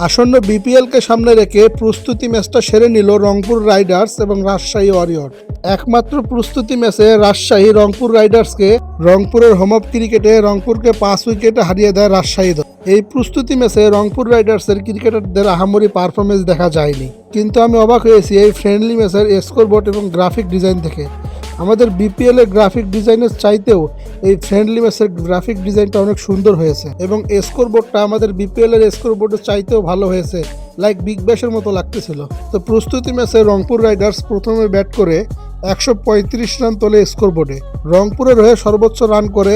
আসন্ন বিপিএলকে সামনে রেখে প্রস্তুতি ম্যাচটা সেরে নিল রংপুর রাইডার্স এবং রাজশাহী ওয়ারিয়র। একমাত্র প্রস্তুতি ম্যাচে রাজশাহী রংপুর রাইডার্সকে রংপুরের হোম অফ ক্রিকেটে রংপুরকে 5 উইকেটে হারিয়ে দেয় রাজশাহী দল। এই প্রস্তুতি ম্যাচে রংপুর রাইডার্সের ক্রিকেটারদের আহামরি পারফরমেন্স দেখা যায়নি, কিন্তু আমি অবাক হয়েছি এই ফ্রেন্ডলি ম্যাচের স্কোরবোর্ড এবং গ্রাফিক ডিজাইন থেকে। আমাদের বিপিএল এর গ্রাফিক ডিজাইনের চাইতেও এই ফ্রেন্ডলি ম্যাচের গ্রাফিক ডিজাইনটা অনেক সুন্দর হয়েছে এবং স্কোরবোর্ডটা আমাদের বিপিএল এর স্কোরবোর্ডের চাইতেও ভালো হয়েছে, লাইক বিগ ব্যাশের মতো লাগতেছিল। তো প্রস্তুতি ম্যাচে রংপুর রাইডার্স প্রথমে ব্যাট করে 135 রান তোলে স্কোরবোর্ডে। রংপুরের হয়ে সর্বোচ্চ রান করে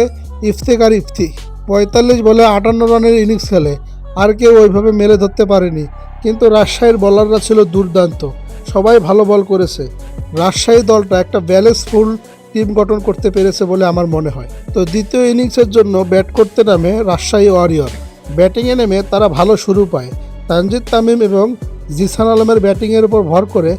ইফতেখার ইফতি 45 বলে 58 রানের ইনিংস খেলে। আর কেউ ওইভাবে মেলে ধরতে পারেনি, কিন্তু রাজশাহীর বোলাররা ছিল দুর্দান্ত, সবাই ভালো বল করেছে। রাজশাহী দলটা একটা ব্যালেন্সফুল টিম গঠন করতে পেরেছে বলে আমার মনে হয়। তো দ্বিতীয় ইনিংসের জন্য ব্যাট করতে নামে রাজশাহী ওয়ারিয়র। ব্যাটিংয়ে নেমে তারা ভালো শুরু পায়। তানজিদ তামিম এবং জিসান আলমের ব্যাটিংয়ের উপর ভর করে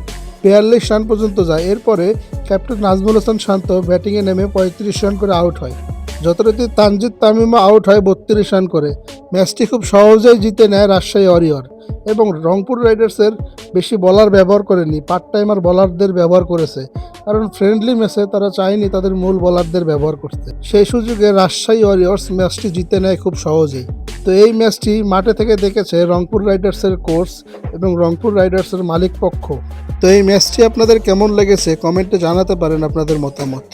42 রান পর্যন্ত যায়। এরপরে ক্যাপ্টেন নাজমুল হাসান শান্ত ব্যাটিংয়ে নেমে 35 রান করে আউট হয়। যথারীতি তানজিদ তামিমও আউট হয় 32 রান করে। ম্যাচটি খুব সহজেই জিতে নেয় রাজশাহী ওয়ারিয়র এবং রংপুর রাইডার্সের বেশি বলার ব্যবহার করেনি, পার্ট টাইমার বলারদের ব্যবহার করেছে, কারণ ফ্রেন্ডলি ম্যাচে তারা চায়নি তাদের মূল বলারদের ব্যবহার করতে। সেই সুযোগে রাজশাহী ওয়ারিয়র্স ম্যাচটি জিতে নেয় খুব সহজেই। তো এই ম্যাচটি মাঠে থেকে দেখেছে রংপুর রাইডার্সের কোচ এবং রংপুর রাইডার্সের মালিক পক্ষ। তো এই ম্যাচটি আপনাদের কেমন লেগেছে কমেন্টে জানাতে পারেন আপনাদের মতামত।